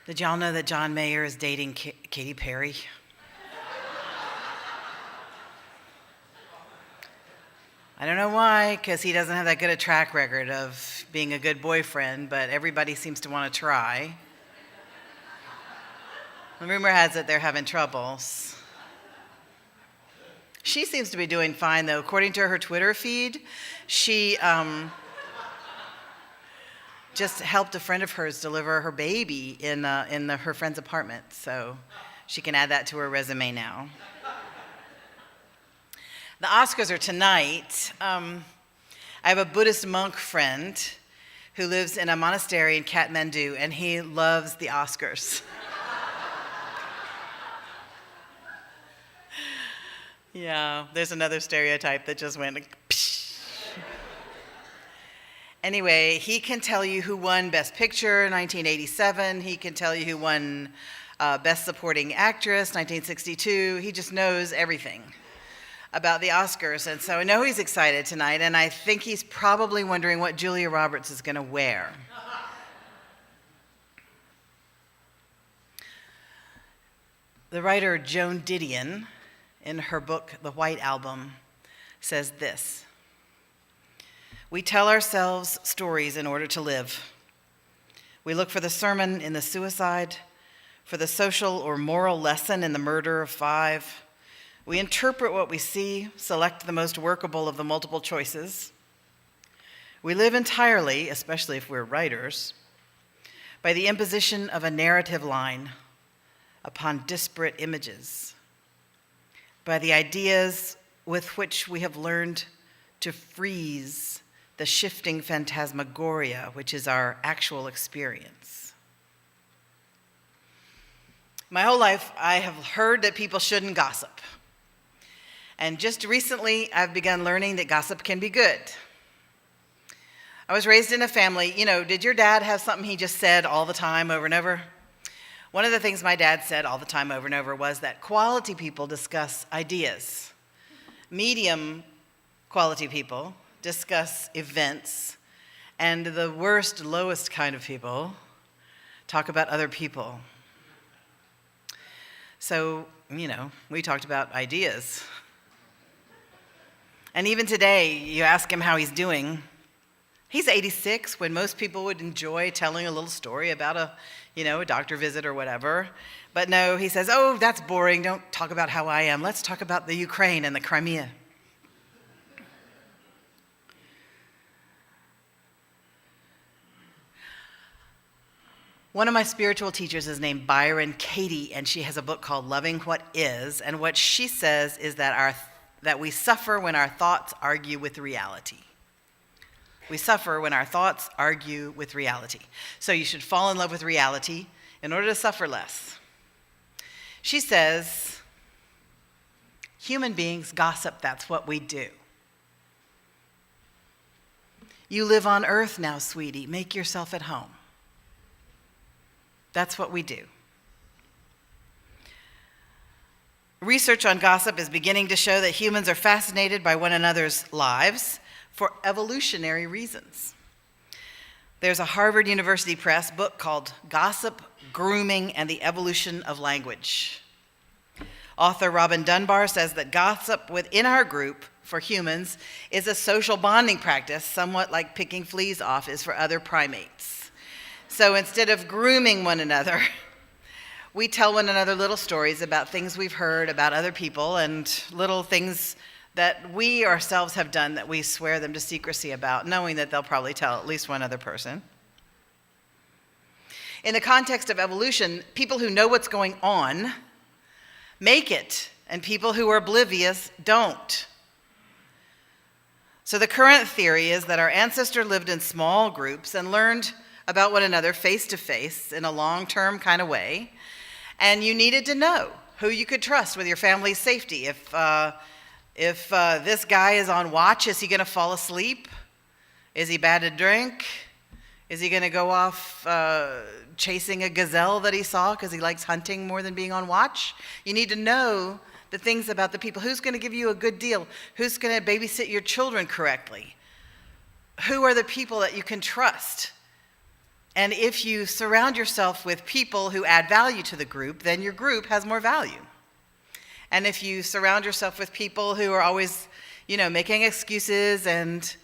Did y'all know that John Mayer is dating Katy Perry? I don't know why, because he doesn't have that good a track record of being a good boyfriend, but everybody seems to want to try. The rumor has it they're having troubles. She seems to be doing fine, though. According to her Twitter feed, she just helped a friend of hers deliver her baby in her friend's apartment, so she can add that to her resume now. The Oscars are tonight. I have a Buddhist monk friend who lives in a monastery in Kathmandu, and he loves the Oscars. Yeah, there's another stereotype that just went like, psh. Anyway, he can tell you who won Best Picture in 1987. He can tell you who won Best Supporting Actress 1962. He just knows everything about the Oscars. And so I know he's excited tonight, and I think he's probably wondering what Julia Roberts is going to wear. The writer Joan Didion, in her book, The White Album, says this: "We tell ourselves stories in order to live. We look for the sermon in the suicide, for the social or moral lesson in the murder of 5. We interpret what we see, select the most workable of the multiple choices. We live entirely, especially if we're writers, by the imposition of a narrative line upon disparate images, by the ideas with which we have learned to freeze the shifting phantasmagoria, which is our actual experience. My whole life, I have heard that people shouldn't gossip. And just recently, I've begun learning that gossip can be good. I was raised in a family, did your dad have something he just said all the time over and over? One of the things my dad said all the time over and over was that quality people discuss ideas. Medium quality people discuss events, and the worst, lowest kind of people talk about other people. So, we talked about ideas. And even today, you ask him how he's doing. He's 86, when most people would enjoy telling a little story about a doctor visit or whatever. But no, he says, "Oh, that's boring. Don't talk about how I am. Let's talk about the Ukraine and the Crimea." One of my spiritual teachers is named Byron Katie, and she has a book called Loving What Is. And what she says is that we suffer when our thoughts argue with reality. We suffer when our thoughts argue with reality. So you should fall in love with reality in order to suffer less. She says, human beings gossip, that's what we do. You live on earth now, sweetie. Make yourself at home. That's what we do. Research on gossip is beginning to show that humans are fascinated by one another's lives for evolutionary reasons. There's a Harvard University Press book called Gossip, Grooming, and the Evolution of Language. Author Robin Dunbar says that gossip within our group for humans is a social bonding practice, somewhat like picking fleas off is for other primates. So instead of grooming one another, we tell one another little stories about things we've heard about other people and little things that we ourselves have done that we swear them to secrecy about, knowing that they'll probably tell at least one other person. In the context of evolution, people who know what's going on make it, and people who are oblivious don't. So the current theory is that our ancestors lived in small groups and learned about one another face to face in a long-term kind of way, and you needed to know who you could trust with your family's safety. If this guy is on watch, is he going to fall asleep? Is he bad to drink? Is he going to go off chasing a gazelle that he saw because he likes hunting more than being on watch? You need to know the things about the people. Who's going to give you a good deal? Who's going to babysit your children correctly? Who are the people that you can trust? And if you surround yourself with people who add value to the group, then your group has more value. And if you surround yourself with people who are always, making excuses and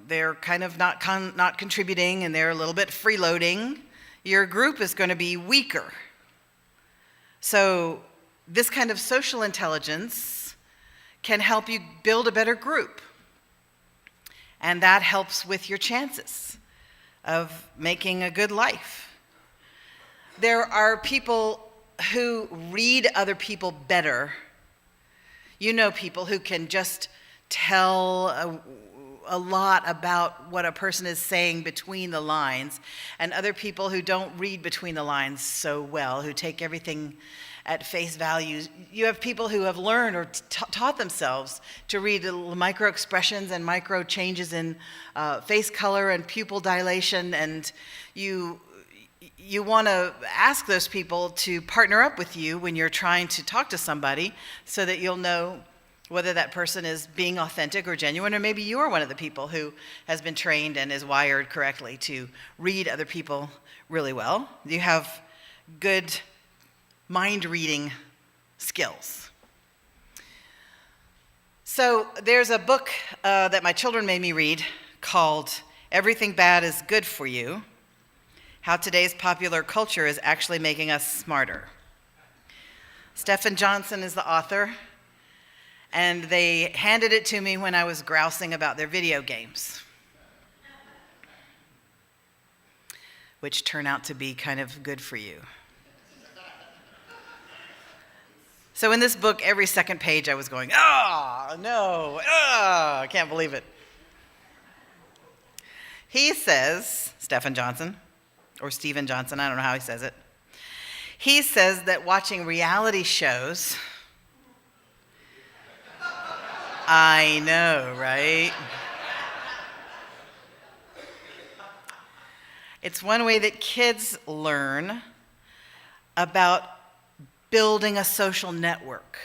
they're kind of not contributing and they're a little bit freeloading, your group is going to be weaker. So this kind of social intelligence can help you build a better group. And that helps with your chances of making a good life. There are people who read other people better. You know, people who can just tell a lot about what a person is saying between the lines, and other people who don't read between the lines so well, who take everything at face value. You have people who have learned or taught themselves to read little micro expressions and micro changes in face color and pupil dilation, and you want to ask those people to partner up with you when you're trying to talk to somebody so that you'll know whether that person is being authentic or genuine, or maybe you're one of the people who has been trained and is wired correctly to read other people really well. You have good mind reading skills. So there's a book that my children made me read called Everything Bad is Good for You: How Today's Popular Culture is Actually Making Us Smarter. Stephen Johnson is the author, and they handed it to me when I was grousing about their video games, which turn out to be kind of good for you. So in this book, every second page I was going, no, I can't believe it. He says, Stephen Johnson, or Stephen Johnson, I don't know how he says it. He says that watching reality shows, I know, right? It's one way that kids learn about building a social network.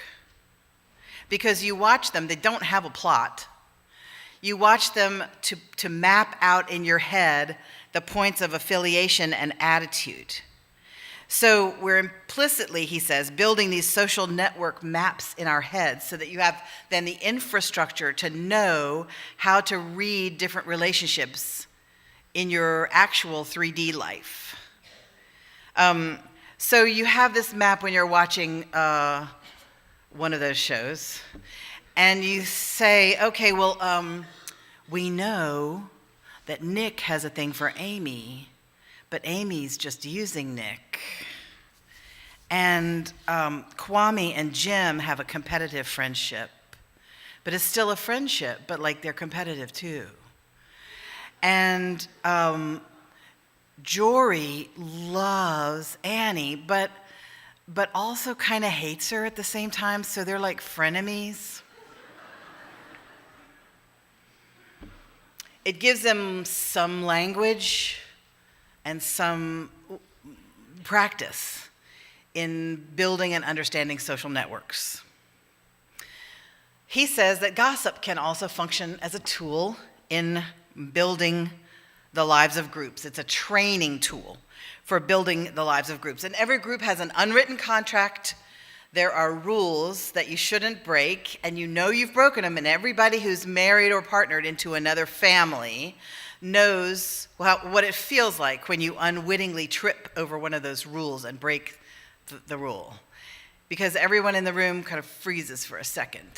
Because you watch them, they don't have a plot. You watch them to map out in your head the points of affiliation and attitude. So we're implicitly, he says, building these social network maps in our heads so that you have then the infrastructure to know how to read different relationships in your actual 3D life. So you have this map when you're watching one of those shows, and you say, okay, well, we know that Nick has a thing for Amy, but Amy's just using Nick. And Kwame and Jim have a competitive friendship, but it's still a friendship, but like they're competitive too. And Jory loves Annie, but also kind of hates her at the same time, so they're like frenemies. It gives them some language and some practice in building and understanding social networks. He says that gossip can also function as a tool in building the lives of groups. It's a training tool for building the lives of groups. And every group has an unwritten contract. There are rules that you shouldn't break, and you know you've broken them, and everybody who's married or partnered into another family knows what it feels like when you unwittingly trip over one of those rules and break the rule. Because everyone in the room kind of freezes for a second.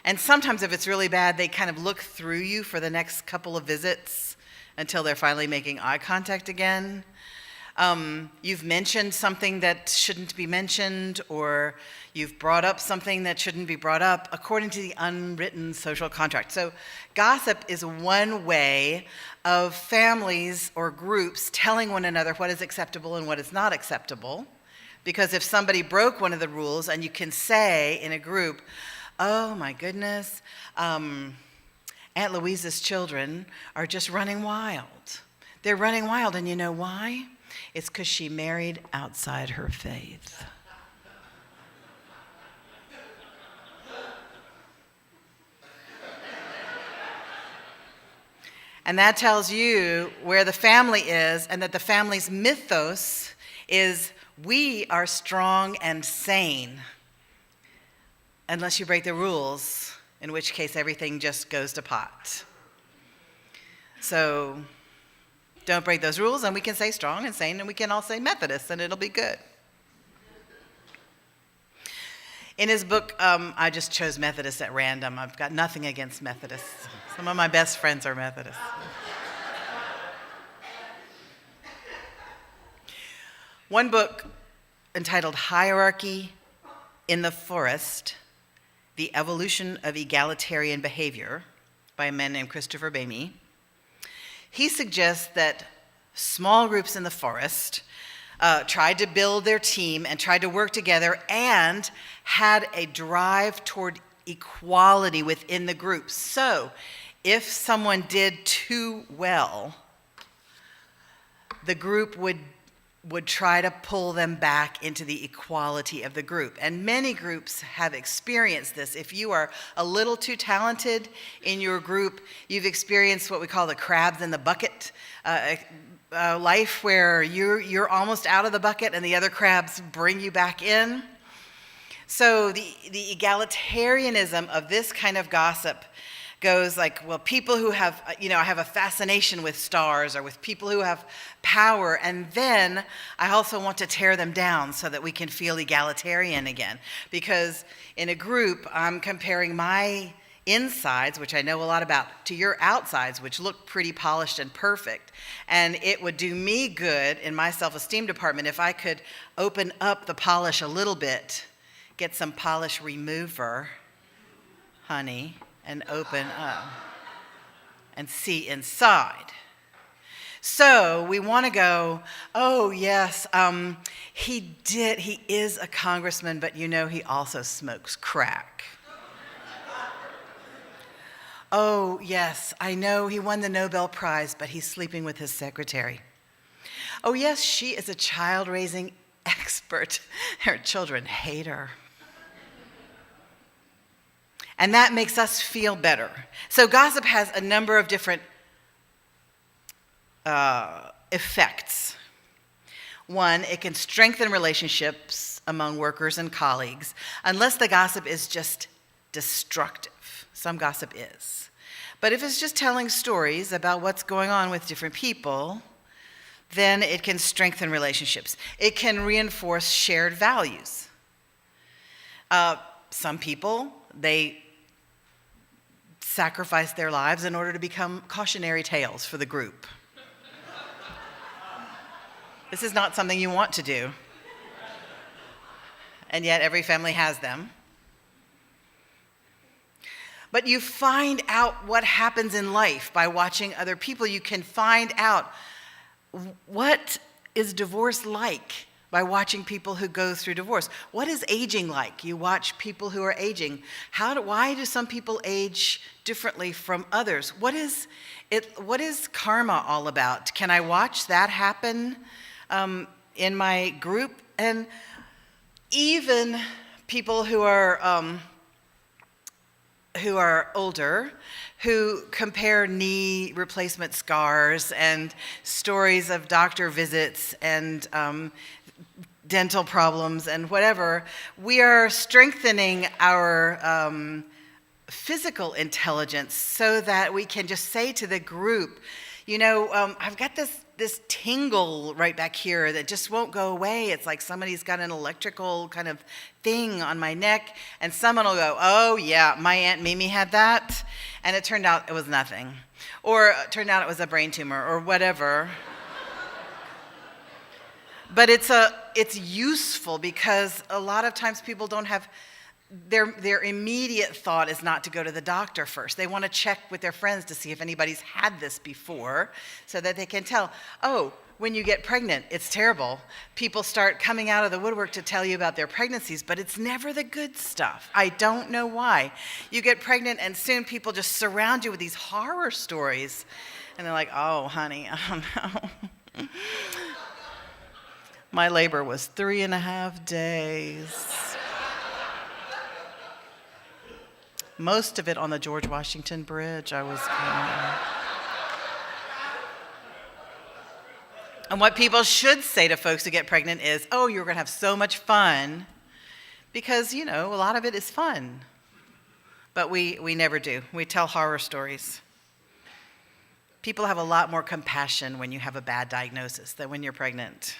And sometimes if it's really bad, they kind of look through you for the next couple of visits until they're finally making eye contact again. You've mentioned something that shouldn't be mentioned, or you've brought up something that shouldn't be brought up according to the unwritten social contract. So gossip is one way of families or groups telling one another what is acceptable and what is not acceptable. Because if somebody broke one of the rules, and you can say in a group, oh my goodness, Aunt Louisa's children are just running wild. They're running wild, and you know why? It's because she married outside her faith. And that tells you where the family is, and that the family's mythos is we are strong and sane. Unless you break the rules, in which case everything just goes to pot. So don't break those rules, and we can say strong and sane, and we can all say Methodist, and it'll be good. In his book, I just chose Methodist at random. I've got nothing against Methodists. Some of my best friends are Methodists. One book entitled Hierarchy in the Forest, The Evolution of Egalitarian Behavior by a man named Christopher Bamey. He suggests that small groups in the forest tried to build their team and tried to work together and had a drive toward equality within the group. So if someone did too well, the group would try to pull them back into the equality of the group. And many groups have experienced this. If you are a little too talented in your group, you've experienced what we call the crabs in the bucket life, where you're almost out of the bucket and the other crabs bring you back in. So the egalitarianism of this kind of gossip goes like, well, people who have, have a fascination with stars or with people who have power, and then I also want to tear them down so that we can feel egalitarian again. Because in a group, I'm comparing my insides, which I know a lot about, to your outsides, which look pretty polished and perfect. And it would do me good in my self-esteem department if I could open up the polish a little bit, get some polish remover, honey, and open up and see inside. So we want to go, oh yes, he is a congressman, but he also smokes crack. Oh yes, I know he won the Nobel Prize, but he's sleeping with his secretary. Oh yes, she is a child-raising expert. Her children hate her. And that makes us feel better. So gossip has a number of different effects. One, it can strengthen relationships among workers and colleagues, unless the gossip is just destructive. Some gossip is. But if it's just telling stories about what's going on with different people, then it can strengthen relationships. It can reinforce shared values. Some people, they sacrifice their lives in order to become cautionary tales for the group. This is not something you want to do. And yet every family has them. But you find out what happens in life by watching other people. You can find out what is divorce like by watching people who go through divorce. What is aging like? You watch people who are aging. Why do some people age differently from others? What is karma all about? Can I watch that happen in my group? And even people who are older, who compare knee replacement scars and stories of doctor visits and dental problems and whatever, we are strengthening our physical intelligence so that we can just say to the group, I've got this tingle right back here that just won't go away. It's like somebody's got an electrical kind of thing on my neck, and someone will go, oh yeah, my Aunt Mimi had that, and it turned out it was nothing. Or it turned out it was a brain tumor or whatever. But it's useful because a lot of times people don't have, their immediate thought is not to go to the doctor first. They want to check with their friends to see if anybody's had this before so that they can tell, oh, when you get pregnant, it's terrible. People start coming out of the woodwork to tell you about their pregnancies, but it's never the good stuff. I don't know why. You get pregnant and soon people just surround you with these horror stories. And they're like, oh, honey, oh no. My labor was 3.5 days. Most of it on the George Washington Bridge. I was And what people should say to folks who get pregnant is, oh, you're going to have so much fun, because, a lot of it is fun. But we never do. We tell horror stories. People have a lot more compassion when you have a bad diagnosis than when you're pregnant.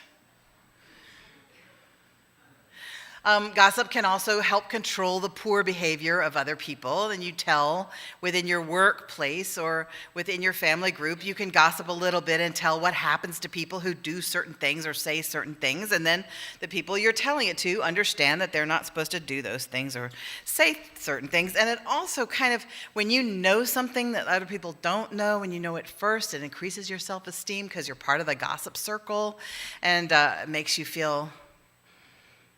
Gossip can also help control the poor behavior of other people. And you tell within your workplace or within your family group, you can gossip a little bit and tell what happens to people who do certain things or say certain things. And then the people you're telling it to understand that they're not supposed to do those things or say certain things. And it also kind of, when you know something that other people don't know, when you know it first, it increases your self-esteem because you're part of the gossip circle, and it makes you feel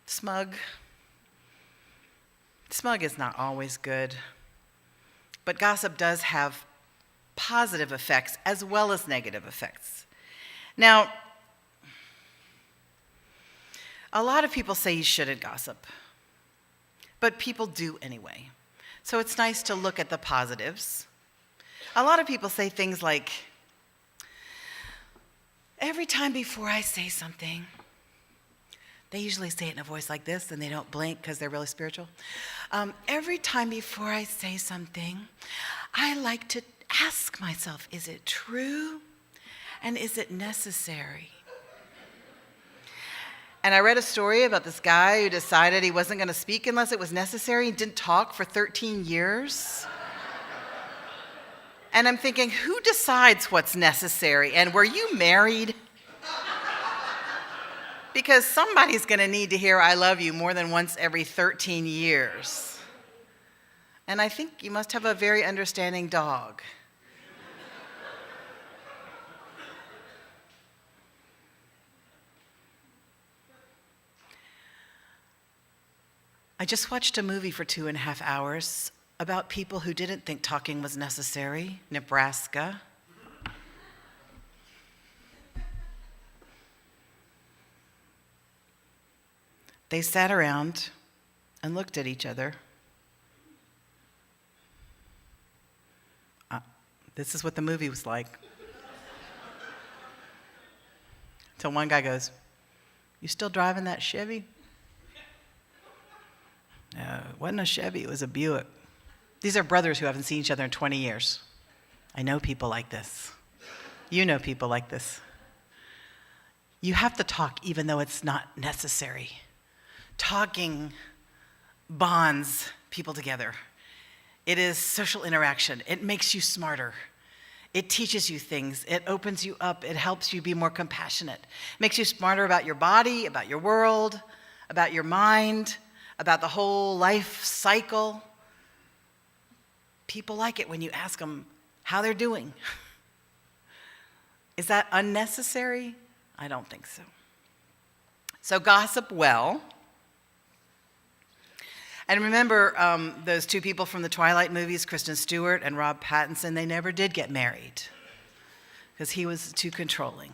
smug. Smug is not always good, but gossip does have positive effects as well as negative effects. Now, a lot of people say you shouldn't gossip, but people do anyway. So it's nice to look at the positives. A lot of people say things like, every time before I say something, they usually say it in a voice like this, and they don't blink because they're really spiritual. Every time before I say something, I like to ask myself, is it true? And is it necessary? And I read a story about this guy who decided he wasn't going to speak unless it was necessary. He didn't talk for 13 years. And I'm thinking, who decides what's necessary? And were you married? Because somebody's going to need to hear I love you more than once every 13 years. And I think you must have a very understanding dog. I just watched a movie for 2.5 hours about people who didn't think talking was necessary, Nebraska. They sat around and looked at each other. This is what the movie was like. Until one guy goes, "You still driving that Chevy?" No, it wasn't a Chevy, it was a Buick. These are brothers who haven't seen each other in 20 years. I know people like this. You know people like this. You have to talk even though it's not necessary. Talking bonds people together. It is social interaction. It makes you smarter. It teaches you things. It opens you up. It helps you be more compassionate. It makes you smarter about your body, about your world, about your mind, about the whole life cycle. People like it when you ask them how they're doing. Is that unnecessary? I don't think so. So gossip well. And remember those two people from the Twilight movies, Kristen Stewart and Rob Pattinson, they never did get married because he was too controlling.